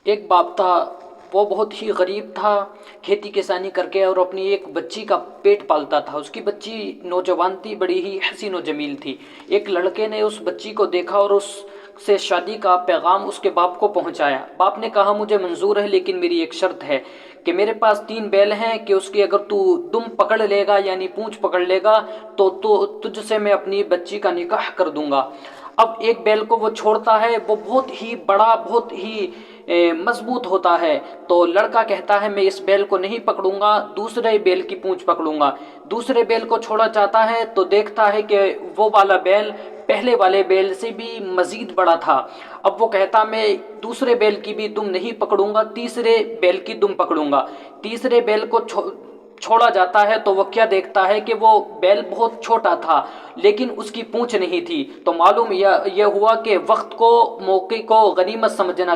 ایک باپ تھا، وہ بہت ہی غریب تھا، کھیتی کسانی کر کے اور اپنی ایک بچی کا پیٹ پالتا تھا۔ اس کی بچی نوجوان تھی، بڑی ہی حسین و جمیل تھی۔ ایک لڑکے نے اس بچی کو دیکھا اور اس سے شادی کا پیغام اس کے باپ کو پہنچایا۔ باپ نے کہا مجھے منظور ہے، لیکن میری ایک شرط ہے کہ میرے پاس 3 بیل ہیں کہ اس کی اگر تو دم پکڑ لے گا یعنی پونچھ پکڑ لے گا تو تجھ سے میں اپنی بچی کا نکاح کر دوں گا۔ اب ایک بیل کو وہ چھوڑتا ہے، وہ بہت ہی بڑا، بہت ہی مضبوط ہوتا ہے، تو لڑکا کہتا ہے میں اس بیل کو نہیں پکڑوں گا، دوسرے بیل کی پونچھ پکڑوں گا۔ دوسرے بیل کو چھوڑا جاتا ہے تو دیکھتا ہے کہ وہ والا بیل پہلے والے بیل سے بھی مزید بڑا تھا۔ اب وہ کہتا میں دوسرے بیل کی بھی دم نہیں پکڑوں گا، تیسرے بیل کی دم پکڑوں گا۔ تیسرے بیل کو چھوڑا جاتا ہے تو وہ کیا دیکھتا ہے کہ وہ بیل بہت چھوٹا تھا لیکن اس کی پونچھ نہیں تھی، تو معلوم یہ ہوا کہ وقت کو، موقع کو غنیمت سمجھنا چاہیے۔